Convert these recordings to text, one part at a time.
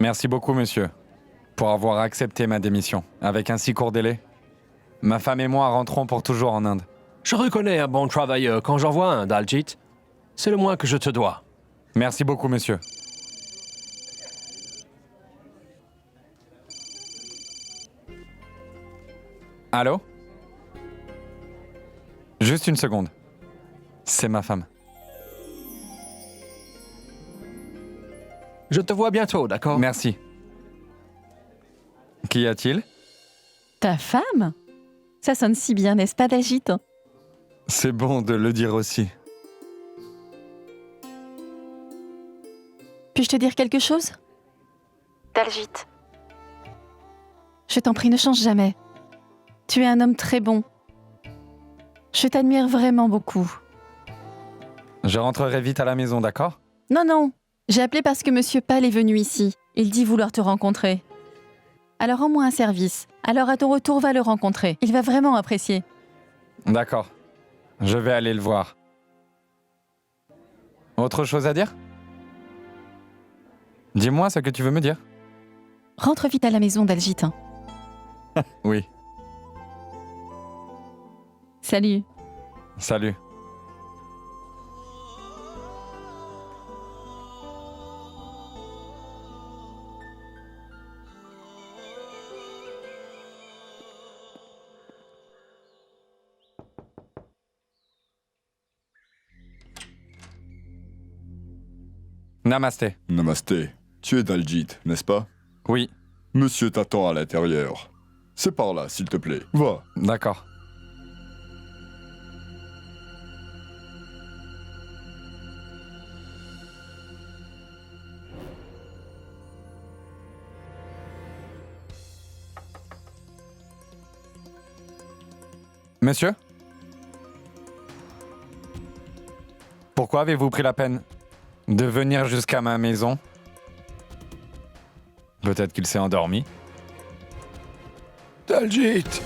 Merci beaucoup, monsieur, pour avoir accepté ma démission. Avec un si court délai, ma femme et moi rentrons pour toujours en Inde. Je reconnais un bon travailleur quand j'en vois un, Daljit. C'est le moins que je te dois. Merci beaucoup, monsieur. Allô? Juste une seconde. C'est ma femme. Je te vois bientôt, d'accord? Merci. Qu'y a-t-il? Ta femme? Ça sonne si bien, n'est-ce pas, Daljit? C'est bon de le dire aussi. Puis-je te dire quelque chose? Daljit. Je t'en prie, ne change jamais. Tu es un homme très bon. Je t'admire vraiment beaucoup. Je rentrerai vite à la maison, d'accord? Non, j'ai appelé parce que Monsieur Pal est venu ici. Il dit vouloir te rencontrer. Alors rends-moi un service. Alors à ton retour, va le rencontrer. Il va vraiment apprécier. D'accord. Je vais aller le voir. Autre chose à dire? Dis-moi ce que tu veux me dire. Rentre vite à la maison, Daljit. Oui. Salut. Salut. Namasté. Namasté. Tu es Daljit, n'est-ce pas? Oui, Monsieur t'attend à l'intérieur. C'est par là, s'il te plaît. Va. d'accord. Monsieur? Pourquoi avez-vous pris la peine de venir jusqu'à ma maison? Peut-être qu'il s'est endormi. Daljit!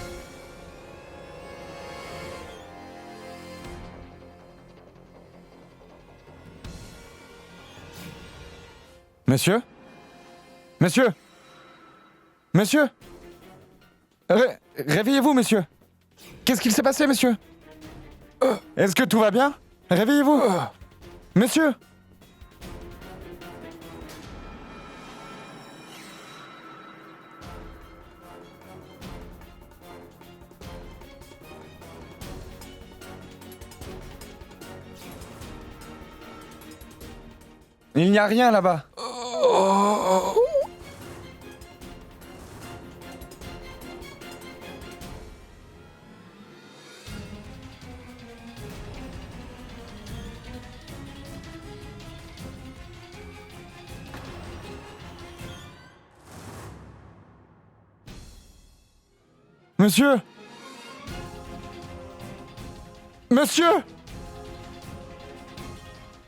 Monsieur? Monsieur? Monsieur? Réveillez-vous, monsieur. Qu'est-ce qu'il s'est passé, monsieur? Est-ce que tout va bien? Réveillez-vous. Monsieur? Il n'y a rien là-bas. Monsieur? Monsieur?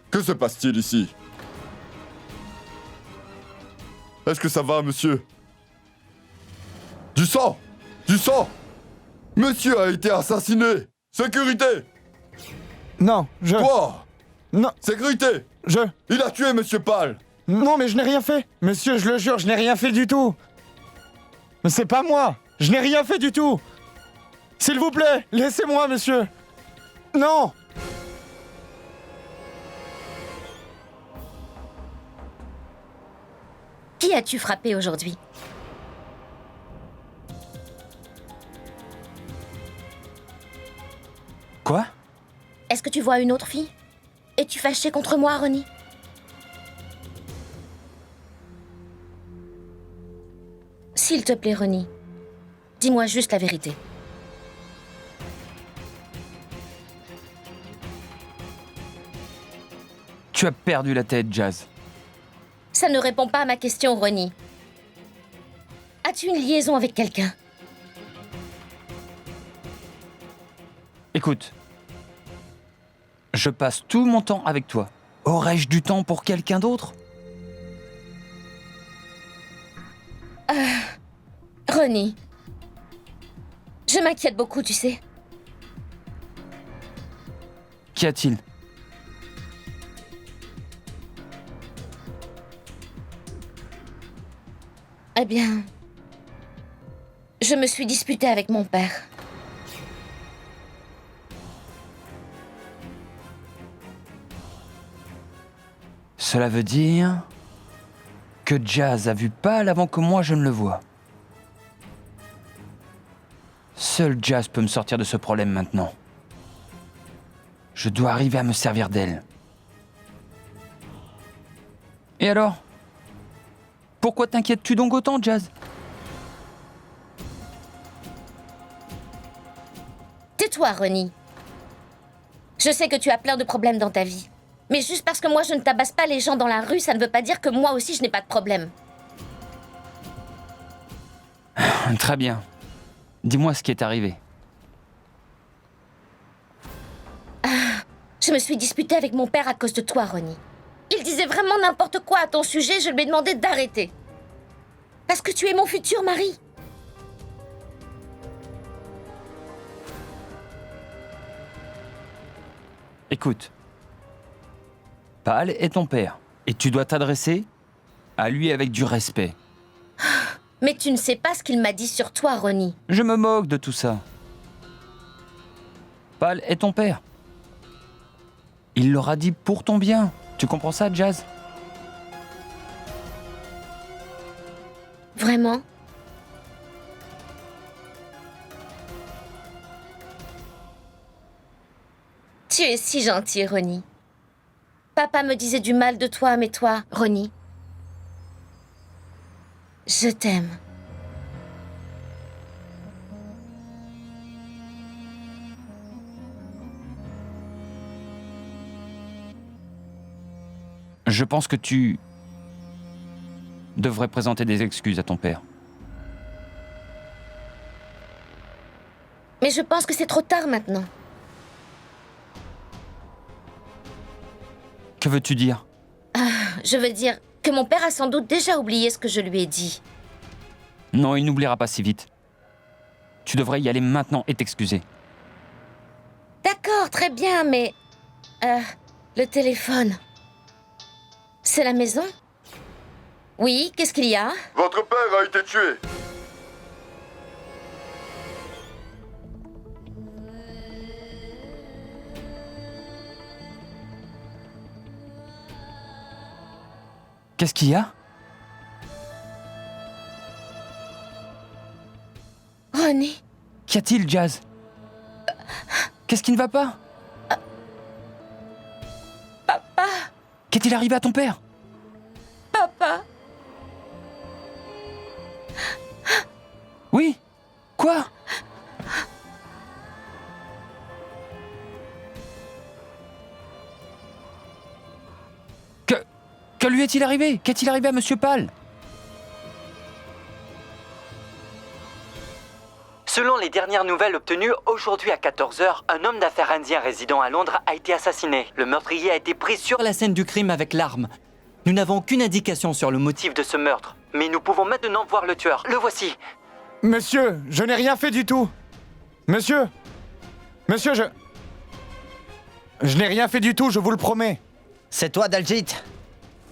Que se passe-t-il ici? Est-ce que ça va, monsieur? Du sang! Du sang! Monsieur a été assassiné! Sécurité! Non, Toi! Non, Sécurité! Il a tué monsieur Pal! Non, mais je n'ai rien fait. Monsieur, je le jure, je n'ai rien fait du tout. Mais c'est pas moi. Je n'ai rien fait du tout. S'il vous plaît, laissez-moi, monsieur. Non. Qui as-tu frappé aujourd'hui? Quoi? Est-ce que tu vois une autre fille? Es-tu fâché contre moi, Ronnie? S'il te plaît, Ronnie, dis-moi juste la vérité. Tu as perdu la tête, Jazz. Ça ne répond pas à ma question, Ronnie. As-tu une liaison avec quelqu'un? Écoute, je passe tout mon temps avec toi. Aurais-je du temps pour quelqu'un d'autre? Ronnie, je m'inquiète beaucoup, tu sais. Qu'y a-t-il? Eh bien... Je me suis disputée avec mon père. Cela veut dire que Jazz a vu Pal avant que moi je ne le vois. Seul Jazz peut me sortir de ce problème maintenant. Je dois arriver à me servir d'elle. Et alors? Pourquoi t'inquiètes-tu donc autant, Jazz? Tais-toi, Ronnie. Je sais que tu as plein de problèmes dans ta vie. Mais juste parce que moi je ne tabasse pas les gens dans la rue, ça ne veut pas dire que moi aussi je n'ai pas de problème. Très bien. Dis-moi ce qui est arrivé. Je me suis disputée avec mon père à cause de toi, Ronnie. Il disait vraiment n'importe quoi à ton sujet, je lui ai demandé d'arrêter. Parce que tu es mon futur mari. Écoute. Pal est ton père. Et tu dois t'adresser à lui avec du respect. Mais tu ne sais pas ce qu'il m'a dit sur toi, Ronnie. Je me moque de tout ça. Pal est ton père. Il l'aura dit pour ton bien. Tu comprends ça, Jazz? Vraiment? Tu es si gentil, Ronnie. Papa me disait du mal de toi, mais toi, Ronnie, je t'aime. Je pense que tu devrais présenter des excuses à ton père. Mais je pense que c'est trop tard maintenant. Que veux-tu dire? Je veux dire que mon père a sans doute déjà oublié ce que je lui ai dit. Non, il n'oubliera pas si vite. Tu devrais y aller maintenant et t'excuser. D'accord, très bien, mais... le téléphone... C'est la maison? Oui, qu'est-ce qu'il y a? Votre père a été tué. Qu'est-ce qu'il y a? Ronnie? Qu'y a-t-il, Jazz? Qu'est-ce qui ne va pas? Papa? Qu'est-il arrivé à ton père? Papa? Oui? Quoi? Que lui est-il arrivé? Qu'est-il arrivé à Monsieur Pal? Selon les dernières nouvelles obtenues, aujourd'hui à 14h, un homme d'affaires indien résidant à Londres a été assassiné. Le meurtrier a été pris sur la scène du crime avec l'arme. Nous n'avons aucune indication sur le motif de ce meurtre, mais nous pouvons maintenant voir le tueur. Le voici. Monsieur, je n'ai rien fait du tout. Monsieur, je n'ai rien fait du tout, je vous le promets. C'est toi, Daljit?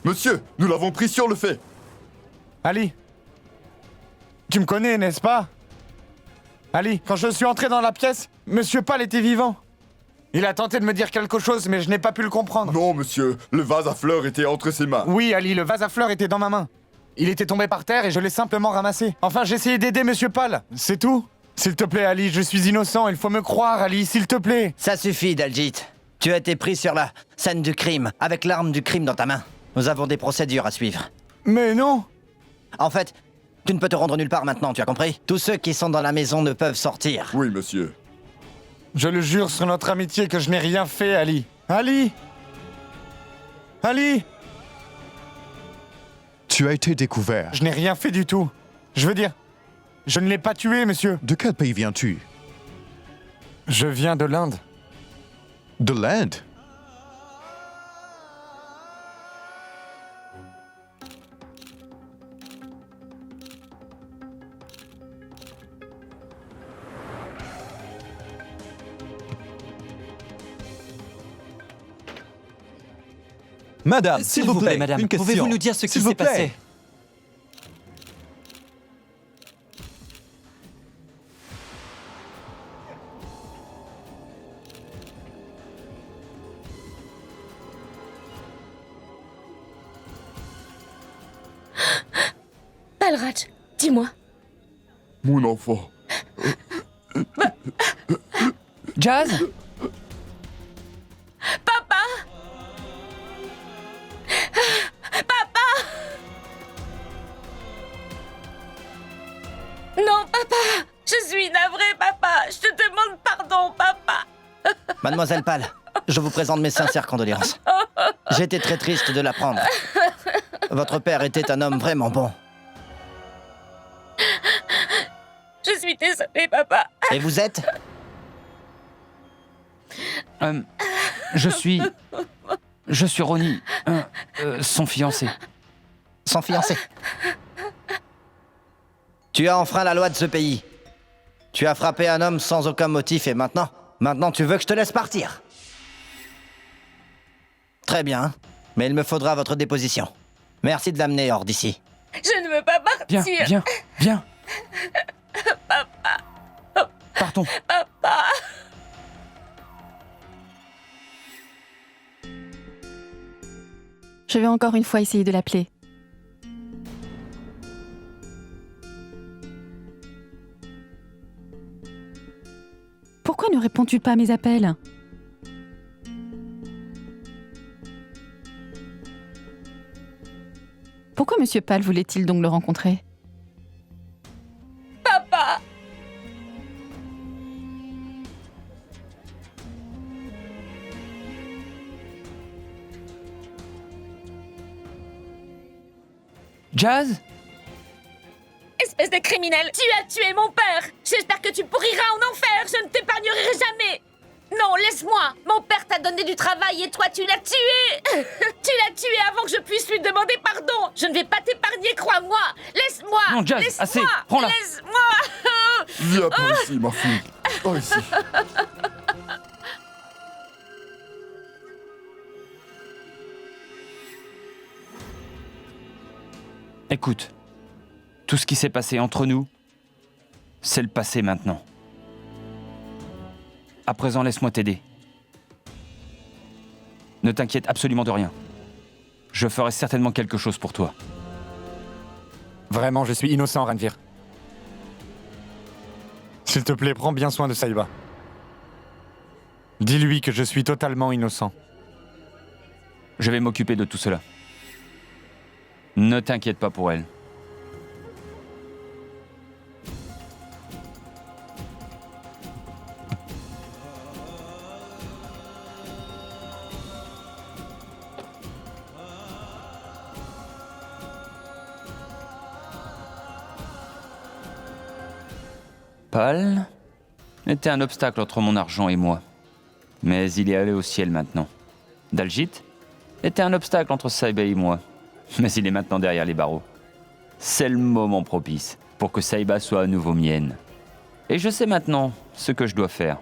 Monsieur, nous l'avons pris sur le fait. Ali, tu me connais, n'est-ce pas? Ali, quand je suis entré dans la pièce, Monsieur Pal était vivant. Il a tenté de me dire quelque chose, mais je n'ai pas pu le comprendre. Non, monsieur, le vase à fleurs était entre ses mains. Oui, Ali, le vase à fleurs était dans ma main. Il était tombé par terre et je l'ai simplement ramassé. Enfin, j'ai essayé d'aider Monsieur Pal, c'est tout. S'il te plaît, Ali, je suis innocent, il faut me croire, Ali, s'il te plaît. Ça suffit, Daljit. Tu as été pris sur la scène du crime, avec l'arme du crime dans ta main. Nous avons des procédures à suivre. Mais non. En fait, tu ne peux te rendre nulle part maintenant, tu as compris? Tous ceux qui sont dans la maison ne peuvent sortir. Oui, monsieur. Je le jure sur notre amitié que je n'ai rien fait, Ali. Ali! Ali! Tu as été découvert. Je n'ai rien fait du tout. Je veux dire, je ne l'ai pas tué, monsieur. De quel pays viens-tu? Je viens de l'Inde. De l'Inde? Madame, S'il vous plaît, madame, une question. pouvez-vous nous dire ce qui S'il vous s'est plaît. passé? Balraj, dis-moi. Mon enfant. Jazz? Papa! Papa! Non, papa! Je suis navrée, papa! Je te demande pardon, papa! Mademoiselle Pâle, je vous présente mes sincères condoléances. J'étais très triste de l'apprendre. Votre père était un homme vraiment bon. Je suis désolée, papa! Et vous êtes? Je suis Ronnie, son fiancé. Son fiancé. Tu as enfreint la loi de ce pays. Tu as frappé un homme sans aucun motif et maintenant tu veux que je te laisse partir. Très bien, mais il me faudra votre déposition. Merci de l'amener hors d'ici. Je ne veux pas partir! Viens. Partons. Papa! Je vais encore une fois essayer de l'appeler. Pourquoi ne réponds-tu pas à mes appels? Pourquoi Monsieur Pâle voulait-il donc le rencontrer? Papa! Jazz? Espèce de criminel! Tu as tué mon père! J'espère que tu pourriras en enfer! Je ne t'épargnerai jamais! Non, laisse-moi! Mon père t'a donné du travail et toi tu l'as tué! Tu l'as tué avant que je puisse lui demander pardon! Je ne vais pas t'épargner, crois-moi! Laisse-moi! Non, Jazz, Laisse-moi! assez, prends-la. Laisse-moi! Viens par ici, ma fille. Par ici. Écoute, tout ce qui s'est passé entre nous, c'est le passé maintenant. À présent, laisse-moi t'aider. Ne t'inquiète absolument de rien. Je ferai certainement quelque chose pour toi. Vraiment, je suis innocent, Ranvir. S'il te plaît, prends bien soin de Saïba. Dis-lui que je suis totalement innocent. Je vais m'occuper de tout cela. Ne t'inquiète pas pour elle. Pâle était un obstacle entre mon argent et moi. Mais il est allé au ciel maintenant. Dalgit était un obstacle entre Saïba et moi. Mais il est maintenant derrière les barreaux. C'est le moment propice pour que Saïba soit à nouveau mienne. Et je sais maintenant ce que je dois faire.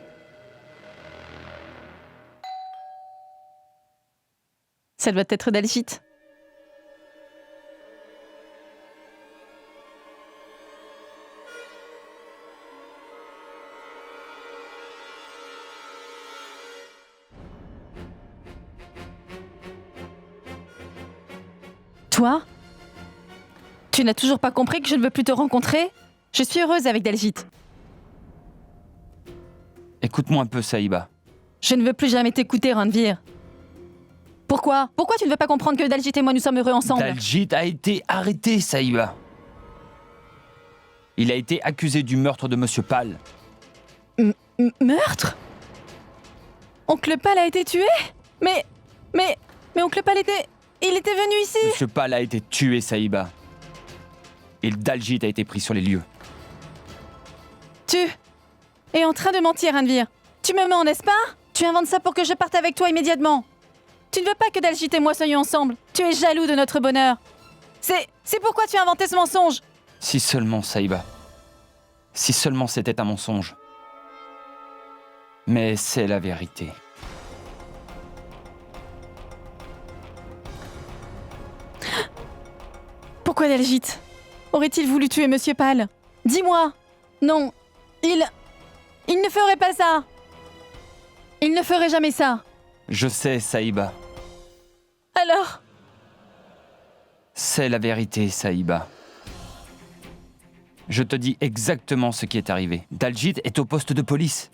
Ça doit être Dalgit. Toi? Tu n'as toujours pas compris que je ne veux plus te rencontrer? Je suis heureuse avec Dalgit. Écoute-moi un peu, Saïba. Je ne veux plus jamais t'écouter, Ranvir. Pourquoi? Pourquoi tu ne veux pas comprendre que Dalgit et moi nous sommes heureux ensemble? Dalgit a été arrêté, Saïba. Il a été accusé du meurtre de Monsieur Pâle. Meurtre? Oncle Pâle a été tué? Mais Oncle Pâle il était venu ici. Monsieur Pâle a été tué, Saïba. Et Dalgit a été pris sur les lieux. Tu es en train de mentir, Ranvir. Tu me mens, n'est-ce pas? Tu inventes ça pour que je parte avec toi immédiatement. Tu ne veux pas que Dalgit et moi soyons ensemble. Tu es jaloux de notre bonheur. C'est pourquoi tu as inventé ce mensonge. Si seulement, Saïba. Si seulement c'était un mensonge. Mais c'est la vérité. Pourquoi Dalgit aurait-il voulu tuer Monsieur Pâle? Dis-moi. Non, il ne ferait pas ça. Il ne ferait jamais ça. Je sais, Saïba. Alors? C'est la vérité, Saïba. Je te dis exactement ce qui est arrivé. Daljit est au poste de police.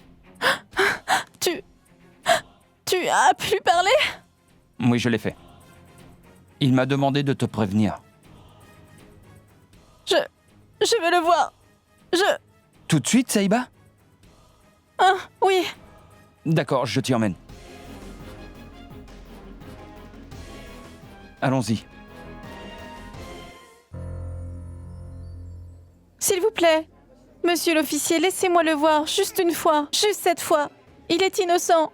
Tu as pu parler? Oui, je l'ai fait. Il m'a demandé de te prévenir. Je veux le voir. Tout de suite, Saïba? Oui. D'accord, je t'y emmène. Allons-y. S'il vous plaît. Monsieur l'officier, laissez-moi le voir, juste une fois. Juste cette fois. Il est innocent.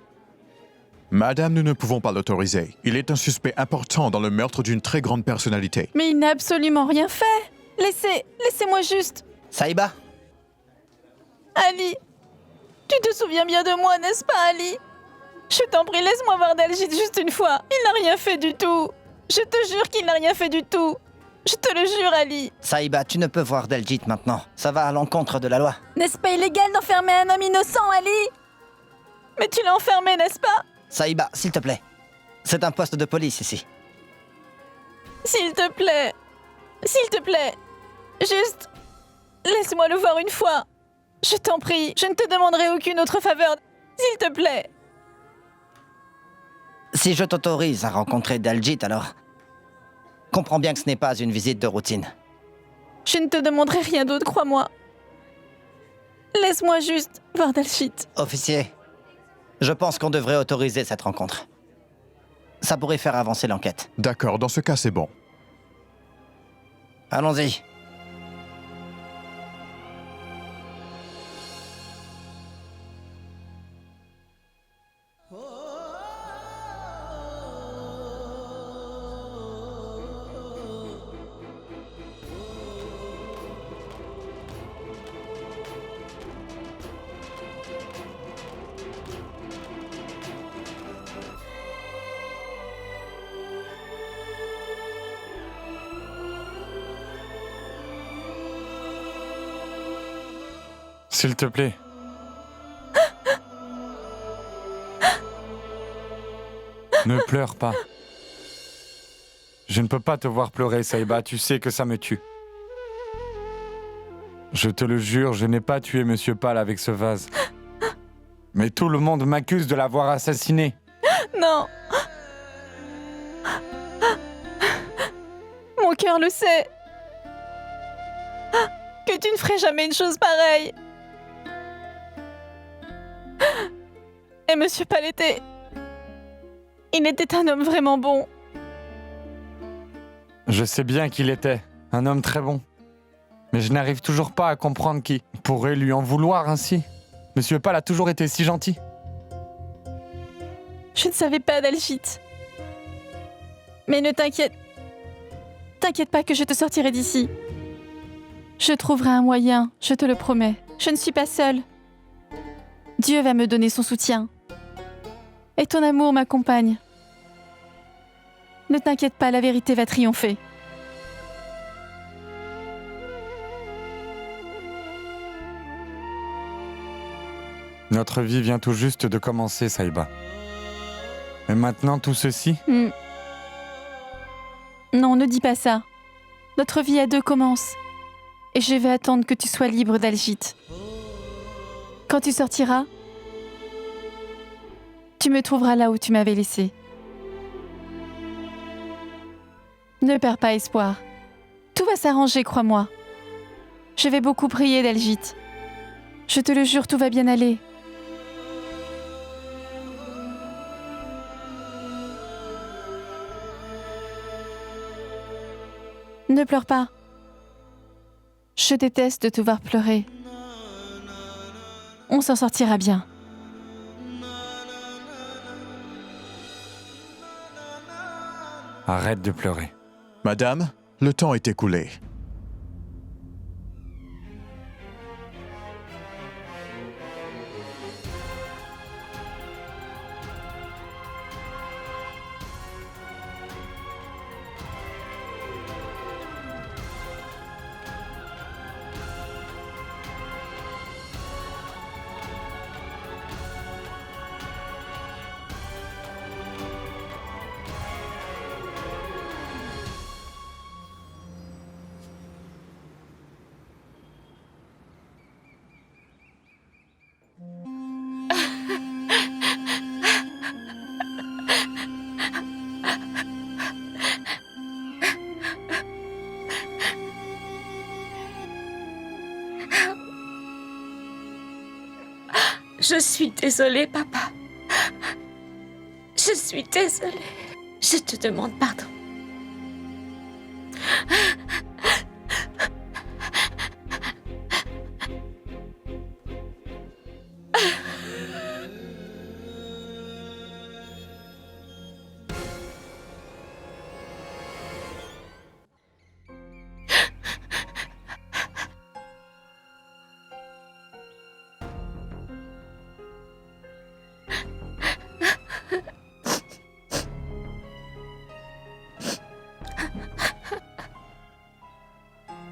Madame, nous ne pouvons pas l'autoriser. Il est un suspect important dans le meurtre d'une très grande personnalité. Mais il n'a absolument rien fait. Laissez-moi juste. Saïba, Ali, tu te souviens bien de moi, n'est-ce pas, Ali? Je t'en prie, laisse-moi voir Daljit juste une fois. Il n'a rien fait du tout. Je te jure qu'il n'a rien fait du tout. Je te le jure, Ali. Saïba, tu ne peux voir Daljit maintenant. Ça va à l'encontre de la loi. N'est-ce pas illégal d'enfermer un homme innocent, Ali? Mais tu l'as enfermé, n'est-ce pas? Saïba, s'il te plaît. C'est un poste de police ici. S'il te plaît. S'il te plaît. Juste, laisse-moi le voir une fois. Je t'en prie, je ne te demanderai aucune autre faveur. S'il te plaît. Si je t'autorise à rencontrer Daljit, alors... comprends bien que ce n'est pas une visite de routine. Je ne te demanderai rien d'autre, crois-moi. Laisse-moi juste voir Daljit. Officier, je pense qu'on devrait autoriser cette rencontre. Ça pourrait faire avancer l'enquête. D'accord, dans ce cas, c'est bon. Allons-y. S'il te plaît. Ne pleure pas. Je ne peux pas te voir pleurer, Saïba. Tu sais que ça me tue. Je te le jure, je n'ai pas tué Monsieur Pal avec ce vase. Mais tout le monde m'accuse de l'avoir assassiné. Non. Mon cœur le sait. Que tu ne ferais jamais une chose pareille. Et Monsieur Pal était... il était un homme vraiment bon. Je sais bien qu'il était un homme très bon. Mais je n'arrive toujours pas à comprendre qui pourrait lui en vouloir ainsi. Monsieur Pal a toujours été si gentil. Je ne savais pas, Daljit. Mais ne t'inquiète... T'inquiète pas que je te sortirai d'ici. Je trouverai un moyen, je te le promets. Je ne suis pas seule. Dieu va me donner son soutien. Et ton amour m'accompagne. Ne t'inquiète pas, la vérité va triompher. Notre vie vient tout juste de commencer, Saïba. Et maintenant, tout ceci... Non, ne dis pas ça. Notre vie à deux commence. Et je vais attendre que tu sois libre, Daljit. Quand tu sortiras, tu me trouveras là où tu m'avais laissé. Ne perds pas espoir. Tout va s'arranger, crois-moi. Je vais beaucoup prier, Daljit. Je te le jure, tout va bien aller. Ne pleure pas. Je déteste de te voir pleurer. On s'en sortira bien. Arrête de pleurer. Madame, le temps est écoulé. Je suis désolée, papa. Je suis désolée. Je te demande pardon.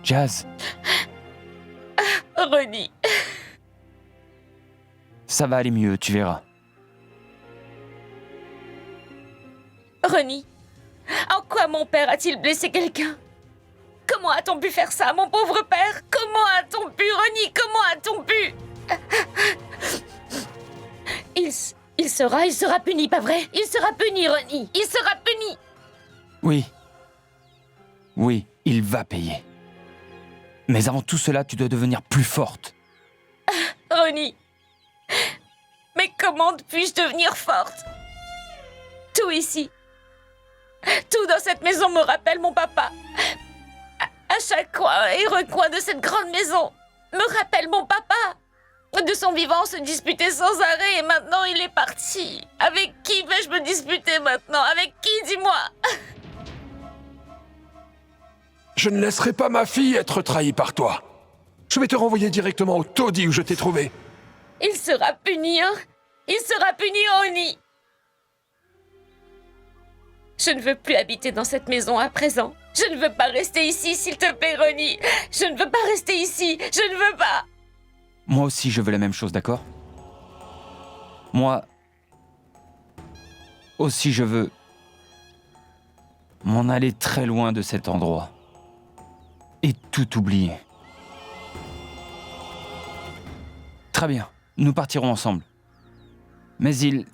Jazz, Ronnie, ça va aller mieux, tu verras. Ronnie, en quoi mon père a-t-il blessé quelqu'un? Comment a-t-on pu faire ça, mon pauvre père? Comment a-t-on pu, Ronnie? Comment a-t-on pu? Il sera puni, pas vrai? Il sera puni, Ronnie. Il sera puni. Oui, il va payer. Mais avant tout cela, tu dois devenir plus forte. Ronnie, mais comment puis-je devenir forte? Tout ici, tout dans cette maison me rappelle mon papa. À chaque coin et recoin de cette grande maison me rappelle mon papa. De son vivant, on se disputait sans arrêt et maintenant il est parti. Avec qui vais-je me disputer maintenant? Avec qui, dis-moi? Je ne laisserai pas ma fille être trahie par toi. Je vais te renvoyer directement au taudis où je t'ai trouvé. Il sera puni, hein? Il sera puni, Ronnie. Je ne veux plus habiter dans cette maison à présent. Je ne veux pas rester ici, s'il te plaît, Ronnie. Je ne veux pas rester ici. Je ne veux pas. Moi aussi, je veux la même chose, d'accord? Moi aussi, je veux m'en aller très loin de cet endroit. Et tout oublier. Très bien, nous partirons ensemble. Mais il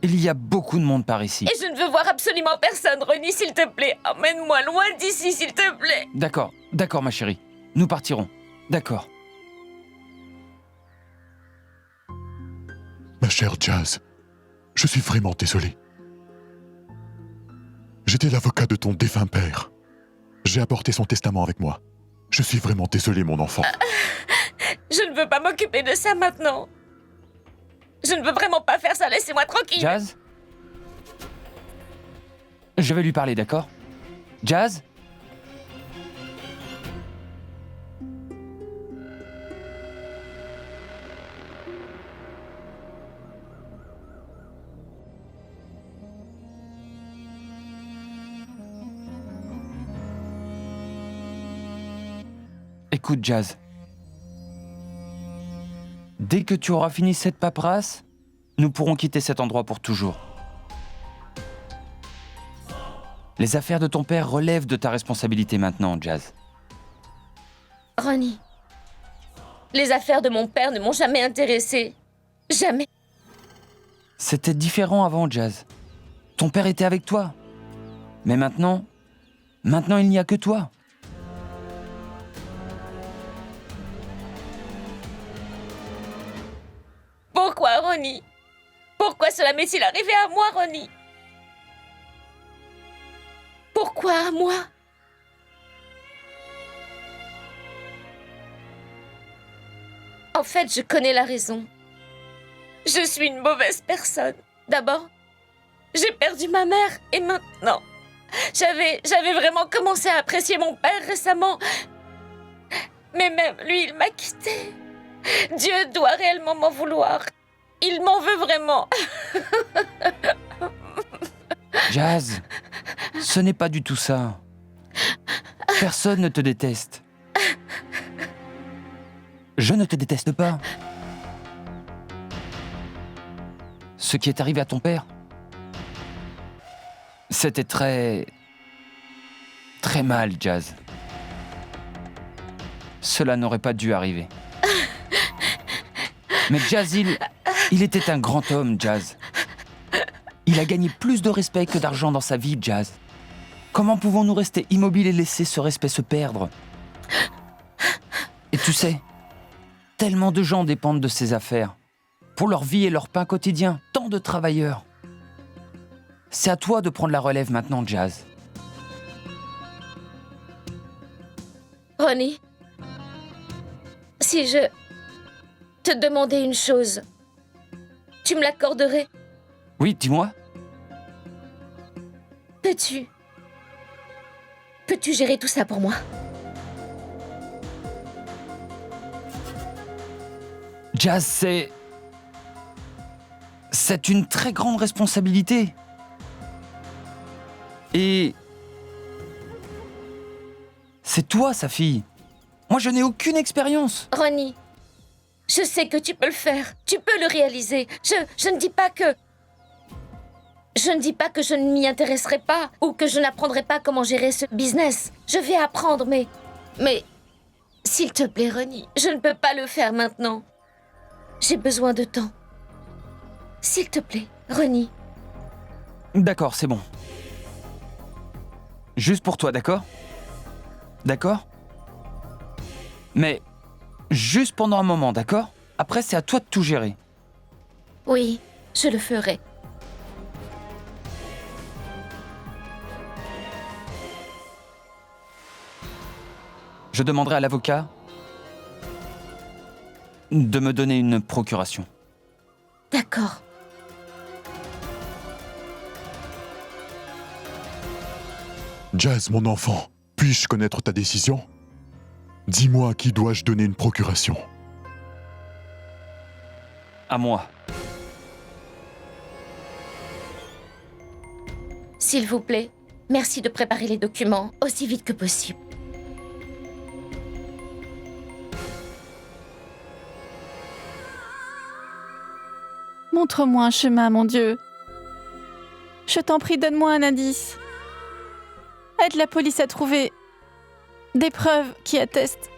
y a beaucoup de monde par ici. Et je ne veux voir absolument personne, Ronnie, s'il te plaît. Emmène-moi loin d'ici, s'il te plaît. D'accord, ma chérie. Nous partirons. D'accord. Ma chère Jazz, je suis vraiment désolé. J'étais l'avocat de ton défunt père. J'ai apporté son testament avec moi. Je suis vraiment désolé, mon enfant. Je ne veux pas m'occuper de ça maintenant. Je ne veux vraiment pas faire ça, laissez-moi tranquille. Jazz? Je vais lui parler, d'accord? Jazz? Écoute, Jazz. Dès que tu auras fini cette paperasse, nous pourrons quitter cet endroit pour toujours. Les affaires de ton père relèvent de ta responsabilité maintenant, Jazz. Ronnie, les affaires de mon père ne m'ont jamais intéressée. Jamais. C'était différent avant, Jazz. Ton père était avec toi. Mais maintenant il n'y a que toi. Pourquoi, Ronnie? Pourquoi cela m'est-il arrivé à moi, Ronnie? Pourquoi à moi? En fait, je connais la raison. Je suis une mauvaise personne. D'abord, j'ai perdu ma mère et maintenant, j'avais vraiment commencé à apprécier mon père récemment. Mais même lui, il m'a quittée. Dieu doit réellement m'en vouloir. Il m'en veut vraiment. Jazz, ce n'est pas du tout ça. Personne ne te déteste. Je ne te déteste pas. Ce qui est arrivé à ton père, c'était très mal, Jazz. Cela n'aurait pas dû arriver. Mais Jazz, il était un grand homme, Jazz. Il a gagné plus de respect que d'argent dans sa vie, Jazz. Comment pouvons-nous rester immobiles et laisser ce respect se perdre? Et tu sais, tellement de gens dépendent de ses affaires. pour leur vie et leur pain quotidien. Tant de travailleurs. C'est à toi de prendre la relève maintenant, Jazz. Ronnie, si je te demandais une chose, tu me l'accorderais? Oui, dis-moi. Peux-tu gérer tout ça pour moi? Jazz, c'est une très grande responsabilité. Et c'est toi, sa fille. Moi, je n'ai aucune expérience. Ronnie, je sais que tu peux le faire. Tu peux le réaliser. Je ne dis pas que... Je ne dis pas que je ne m'y intéresserai pas ou que je n'apprendrai pas comment gérer ce business. Je vais apprendre, mais... S'il te plaît, Ronnie, je ne peux pas le faire maintenant. J'ai besoin de temps. S'il te plaît, Ronnie. D'accord, c'est bon. Juste pour toi, d'accord? D'accord? Mais juste pendant un moment, d'accord? Après, c'est à toi de tout gérer. Oui, je le ferai. Je demanderai à l'avocat de me donner une procuration. D'accord. Jazz, mon enfant, puis-je connaître ta décision? Dis-moi à qui dois-je donner une procuration? À moi. S'il vous plaît, merci de préparer les documents aussi vite que possible. Montre-moi un chemin, mon Dieu. Je t'en prie, donne-moi un indice. Aide la police à trouver des preuves qui attestent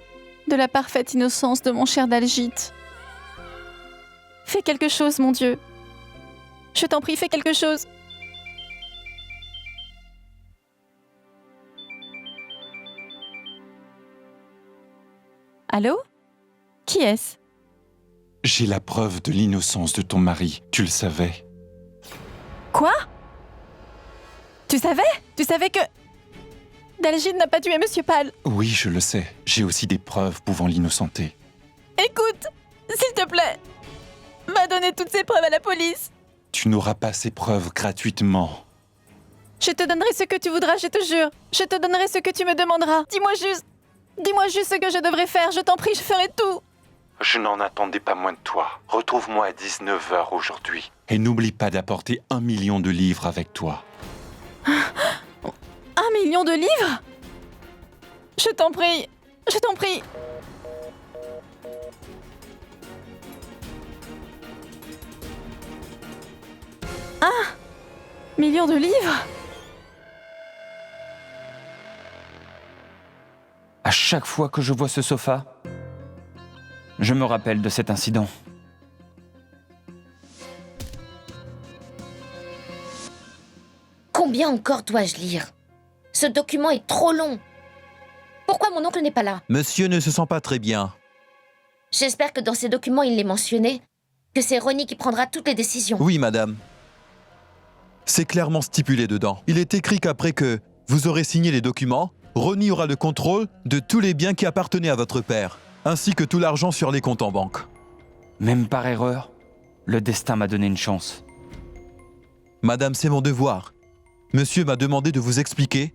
de la parfaite innocence de mon cher Dalgite. Fais quelque chose, mon Dieu. Je t'en prie, fais quelque chose. Allô? Qui est-ce? J'ai la preuve de l'innocence de ton mari, tu le savais. Quoi? Tu savais? Tu savais que... Dalgite n'a pas tué Monsieur Pal. Oui, je le sais. J'ai aussi des preuves pouvant l'innocenter. Écoute, s'il te plaît, va donner toutes ces preuves à la police. Tu n'auras pas ces preuves gratuitement. Je te donnerai ce que tu voudras, je te jure. Je te donnerai ce que tu me demanderas. Dis-moi juste ce que je devrais faire, je t'en prie, je ferai tout. Je n'en attendais pas moins de toi. Retrouve-moi à 19h aujourd'hui. Et n'oublie pas d'apporter 1 million de livres avec toi. 1 million de livres? Je t'en prie, je t'en prie. Un million de livres? À chaque fois que je vois ce sofa, je me rappelle de cet incident. Combien encore dois-je lire? Ce document est trop long. Pourquoi mon oncle n'est pas là? Monsieur ne se sent pas très bien. J'espère que dans ces documents, il est mentionné que c'est Ronnie qui prendra toutes les décisions. Oui, madame. C'est clairement stipulé dedans. Il est écrit qu'après que vous aurez signé les documents, Ronnie aura le contrôle de tous les biens qui appartenaient à votre père, ainsi que tout l'argent sur les comptes en banque. Même par erreur, le destin m'a donné une chance. Madame, c'est mon devoir. Monsieur m'a demandé de vous expliquer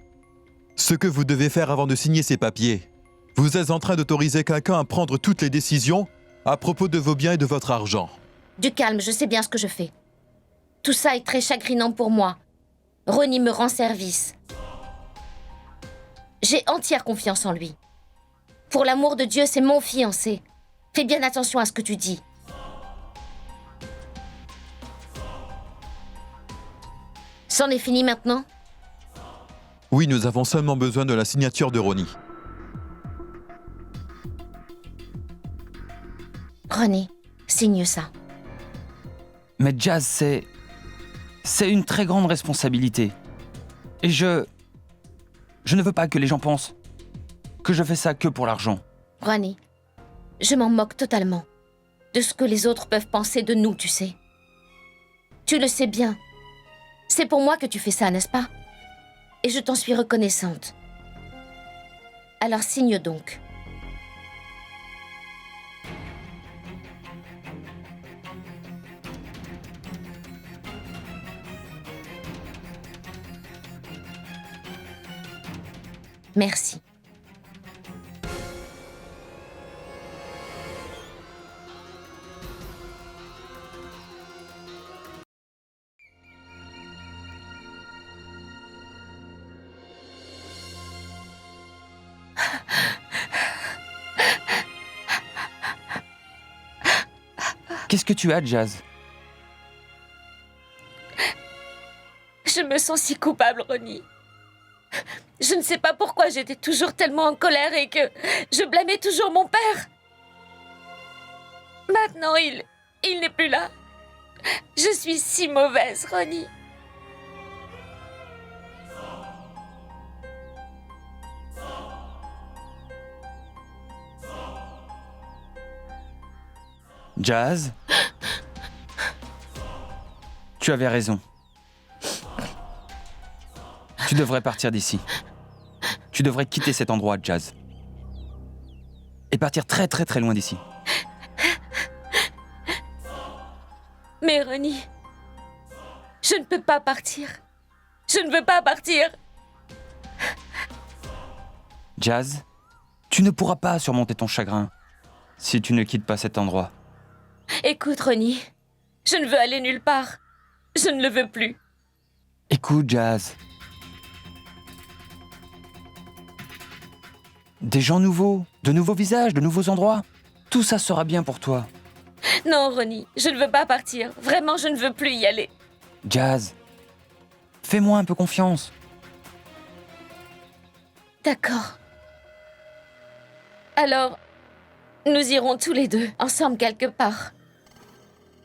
ce que vous devez faire avant de signer ces papiers. Vous êtes en train d'autoriser quelqu'un à prendre toutes les décisions à propos de vos biens et de votre argent. Du calme, je sais bien ce que je fais. Tout ça est très chagrinant pour moi. Ronnie me rend service. J'ai entière confiance en lui. Pour l'amour de Dieu, c'est mon fiancé. Fais bien attention à ce que tu dis. C'en est fini maintenant? Oui, nous avons seulement besoin de la signature de Ronnie. Ronnie, signe ça. Mais Jazz, c'est une très grande responsabilité. Et je ne veux pas que les gens pensent que je fais ça que pour l'argent. Ronnie, je m'en moque totalement. de ce que les autres peuvent penser de nous, tu sais. Tu le sais bien. C'est pour moi que tu fais ça, n'est-ce pas? Et je t'en suis reconnaissante. Alors signe donc. Merci. Qu'est-ce que tu as, Jazz? Je me sens si coupable, Ronnie. Je ne sais pas pourquoi j'étais toujours tellement en colère et que je blâmais toujours mon père. Maintenant, il n'est plus là. Je suis si mauvaise, Ronnie. Jazz? Tu avais raison. Tu devrais partir d'ici. Tu devrais quitter cet endroit, Jazz. Et partir très très très loin d'ici. Mais Ronnie, je ne peux pas partir. Je ne veux pas partir. Jazz, tu ne pourras pas surmonter ton chagrin si tu ne quittes pas cet endroit. Écoute, Ronnie, je ne veux aller nulle part. Je ne le veux plus. Écoute, Jazz. Des gens nouveaux, de nouveaux visages, de nouveaux endroits. Tout ça sera bien pour toi. Non, Ronnie, je ne veux pas partir. Vraiment, je ne veux plus y aller. Jazz, fais-moi un peu confiance. D'accord. Alors, nous irons tous les deux, ensemble quelque part.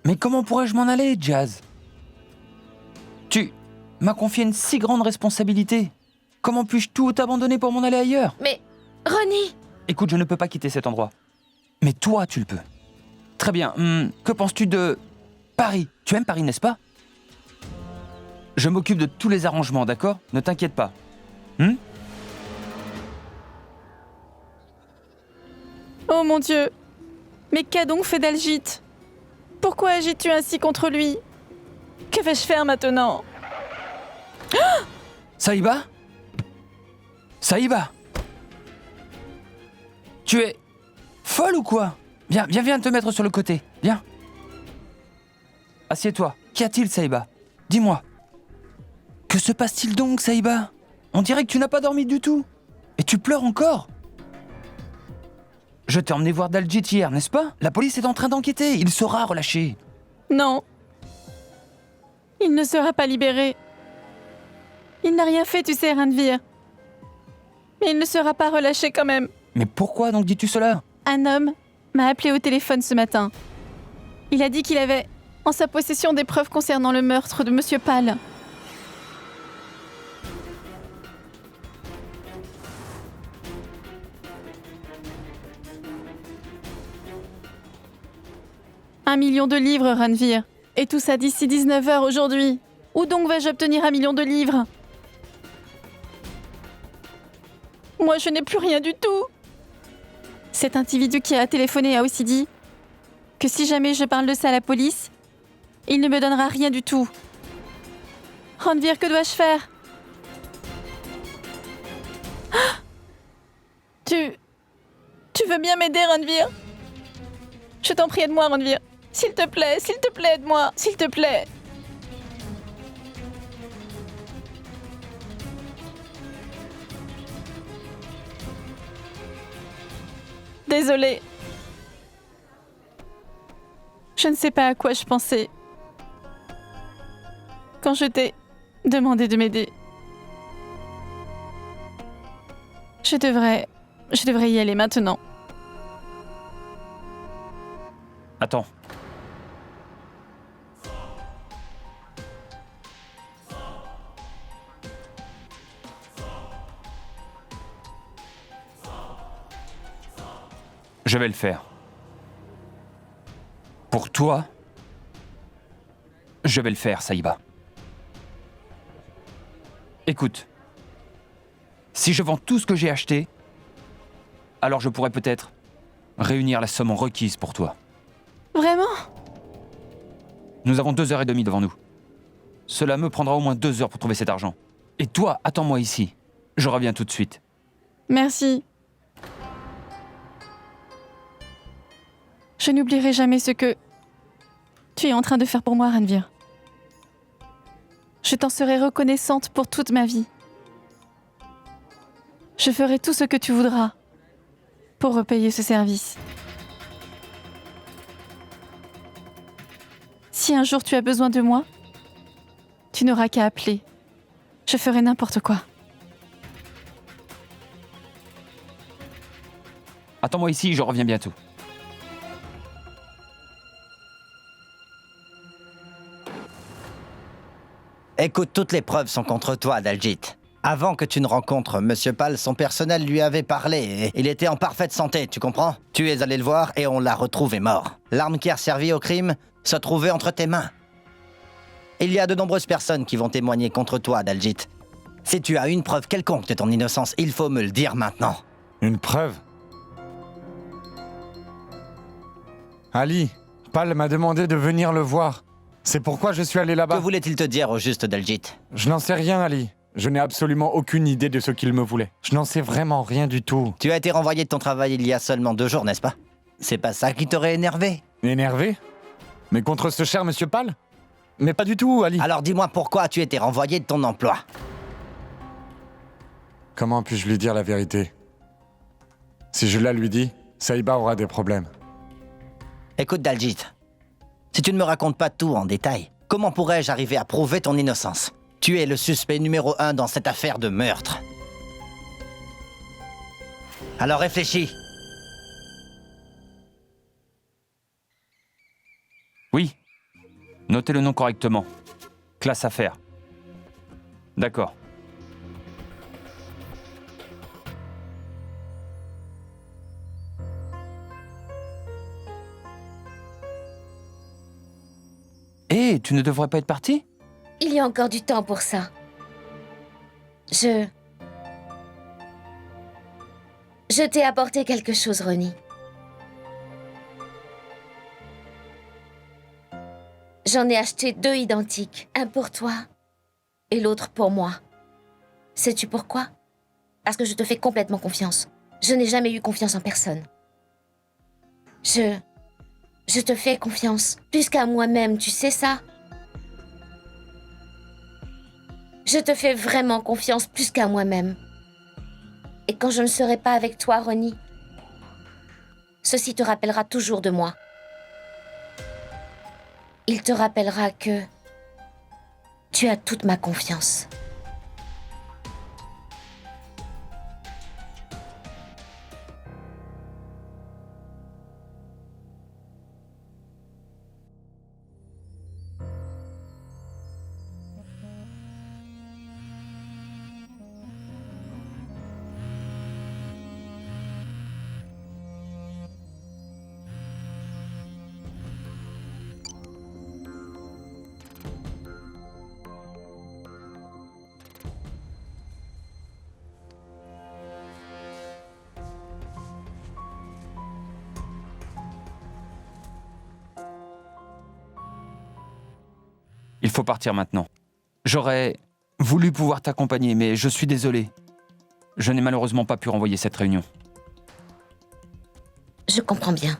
Mais comment pourrais-je m'en aller, Jazz? Tu m'as confié une si grande responsabilité. Comment puis-je tout abandonner pour m'en aller ailleurs? Mais, Ronnie! Écoute, je ne peux pas quitter cet endroit. Mais toi, tu le peux. Très bien. Que penses-tu de Paris? Tu aimes Paris, n'est-ce pas? Je m'occupe de tous les arrangements, d'accord? Ne t'inquiète pas. Oh mon Dieu! Mais qu'a donc fait Dalgite? Pourquoi agis-tu ainsi contre lui? Que vais-je faire maintenant? Saïba? Saïba? Tu es folle ou quoi? Viens te mettre sur le côté. Viens. Assieds-toi. Qu'y a-t-il, Saïba? Dis-moi. Que se passe-t-il donc, Saïba? On dirait que tu n'as pas dormi du tout. Et tu pleures encore? Je t'ai emmené voir Dalgite hier, n'est-ce pas? La police est en train d'enquêter. Il sera relâché. Non. Il ne sera pas libéré. Il n'a rien fait, tu sais, Ranveer. Mais il ne sera pas relâché quand même. Mais pourquoi donc dis-tu cela? Un homme m'a appelé au téléphone ce matin. Il a dit qu'il avait en sa possession des preuves concernant le meurtre de Monsieur Pal. $1 million de livres, Ranveer. Et tout ça d'ici 19h aujourd'hui. Où donc vais-je obtenir $1 million de livres? Moi, je n'ai plus rien du tout. Cet individu qui a téléphoné a aussi dit que si jamais je parle de ça à la police, il ne me donnera rien du tout. Ranveer, que dois-je faire? Ah! Tu veux bien m'aider, Ranveer? Je t'en prie, aide-moi, Ranveer. S'il te plaît, aide-moi, s'il te plaît. Désolée. Je ne sais pas à quoi je pensais quand je t'ai demandé de m'aider. Je devrais y aller maintenant. Attends. Je vais le faire. Pour toi, je vais le faire, Saïba. Écoute, si je vends tout ce que j'ai acheté, alors je pourrais peut-être réunir la somme requise pour toi. Vraiment? Nous avons 2h30 devant nous. Cela me prendra au moins 2 heures pour trouver cet argent. Et toi, attends-moi ici. Je reviens tout de suite. Merci. Je n'oublierai jamais ce que tu es en train de faire pour moi, Ranvir. Je t'en serai reconnaissante pour toute ma vie. Je ferai tout ce que tu voudras pour repayer ce service. Si un jour tu as besoin de moi, tu n'auras qu'à appeler. Je ferai n'importe quoi. Attends-moi ici, je reviens bientôt. Écoute, toutes les preuves sont contre toi, Daljit. Avant que tu ne rencontres Monsieur Pal, son personnel lui avait parlé et il était en parfaite santé, tu comprends? Tu es allé le voir et on l'a retrouvé mort. L'arme qui a servi au crime se trouvait entre tes mains. Il y a de nombreuses personnes qui vont témoigner contre toi, Daljit. Si tu as une preuve quelconque de ton innocence, il faut me le dire maintenant. Une preuve? Ali, Pal m'a demandé de venir le voir. C'est pourquoi je suis allé là-bas. Que voulait-il te dire au juste, Daljit? Je n'en sais rien, Ali. Je n'ai absolument aucune idée de ce qu'il me voulait. Je n'en sais vraiment rien du tout. Tu as été renvoyé de ton travail il y a seulement 2 jours, n'est-ce pas? C'est pas ça qui t'aurait énervé? Énervé? Mais contre ce cher Monsieur Pal? Mais pas du tout, Ali. Alors dis-moi pourquoi tu étais renvoyé de ton emploi. Comment puis-je lui dire la vérité? Si je la lui dis, Saïba aura des problèmes. Écoute, Daljit, si tu ne me racontes pas tout en détail, comment pourrais-je arriver à prouver ton innocence? Tu es le suspect numéro 1 dans cette affaire de meurtre. Alors réfléchis. Oui. Notez le nom correctement. Classe affaires. D'accord. Hé, tu ne devrais pas être parti? Il y a encore du temps pour ça. Je t'ai apporté quelque chose, Ronnie. J'en ai acheté 2 identiques. Un pour toi et l'autre pour moi. Sais-tu pourquoi? Parce que je te fais complètement confiance. Je n'ai jamais eu confiance en personne. Je te fais confiance. Plus qu'à moi-même, tu sais ça? Je te fais vraiment confiance plus qu'à moi-même. Et quand je ne serai pas avec toi, Ronnie, ceci te rappellera toujours de moi. Il te rappellera que tu as toute ma confiance. Il faut partir maintenant. J'aurais voulu pouvoir t'accompagner, mais je suis désolé. Je n'ai malheureusement pas pu renvoyer cette réunion. Je comprends bien.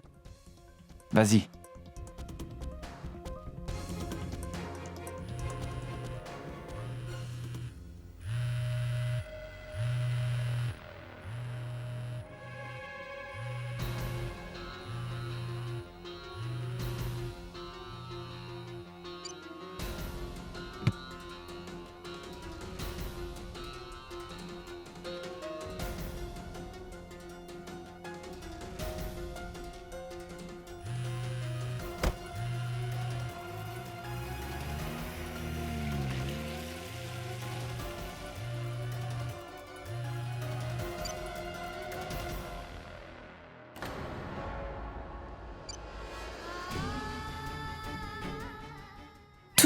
Vas-y.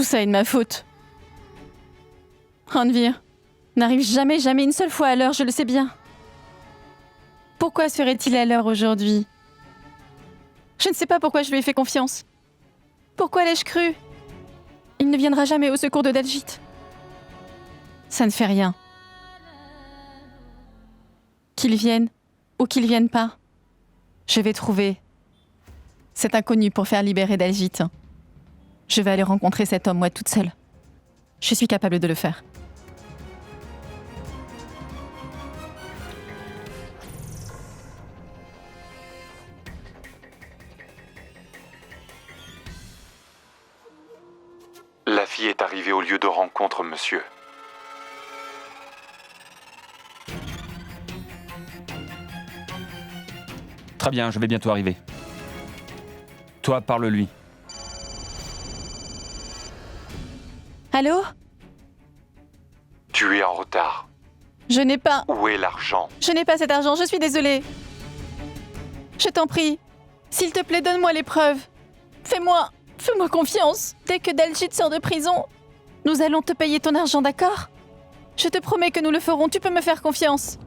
Tout ça est de ma faute. Ranveer n'arrive jamais une seule fois à l'heure, je le sais bien. Pourquoi serait-il à l'heure aujourd'hui? Je ne sais pas pourquoi je lui ai fait confiance. Pourquoi l'ai-je cru? Il ne viendra jamais au secours de Daljit. Ça ne fait rien. Qu'il vienne ou qu'il vienne pas, je vais trouver cet inconnu pour faire libérer Daljit. Je vais aller rencontrer cet homme, moi, toute seule. Je suis capable de le faire. La fille est arrivée au lieu de rencontre, monsieur. Très bien, je vais bientôt arriver. Toi, parle-lui. Allô? Tu es en retard. Je n'ai pas... Où est l'argent? Je n'ai pas cet argent, je suis désolée. Je t'en prie. S'il te plaît, donne-moi les preuves. Fais-moi confiance. Dès que Daljit sort de prison, nous allons te payer ton argent, d'accord? Je te promets que nous le ferons, tu peux me faire confiance.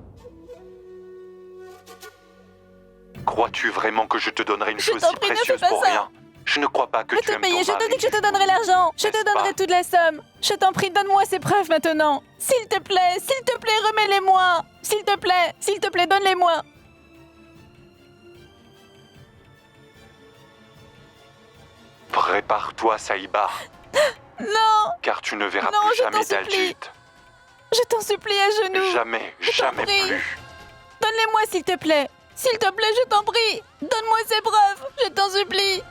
Crois-tu vraiment que je te donnerai une Je chose t'en si prie, ne précieuse fais pas pour ça. rien? Je ne crois pas que Je tu te aimes payer, ton je te mari. dis que je te donnerai l'argent. Je te N'est-ce donnerai pas? toute la somme. Je t'en prie, donne-moi ces preuves maintenant. S'il te plaît, remets-les-moi. S'il te plaît, donne-les-moi. Prépare-toi, Saïba, Non, car tu ne verras Non, plus je t'en jamais supplie. Daljit. je t'en supplie à genoux. Jamais, Je t'en jamais prie. plus. Donne-les-moi, s'il te plaît. S'il te plaît, je t'en prie. Donne-moi ces preuves. Je t'en supplie.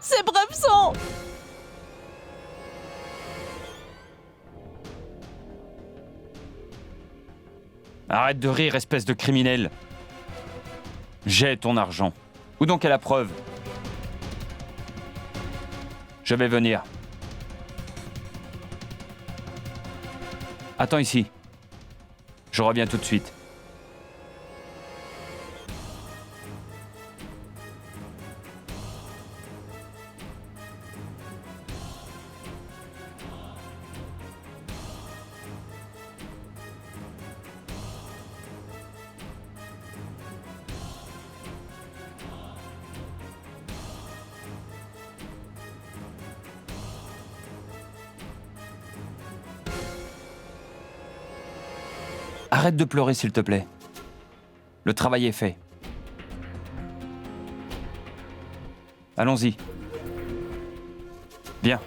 Ces preuves sont... Arrête de rire, espèce de criminel. J'ai ton argent. Où donc est la preuve? Je vais venir. Attends ici. Je reviens tout de suite. Arrête de pleurer, s'il te plaît. Le travail est fait. Allons-y. Viens.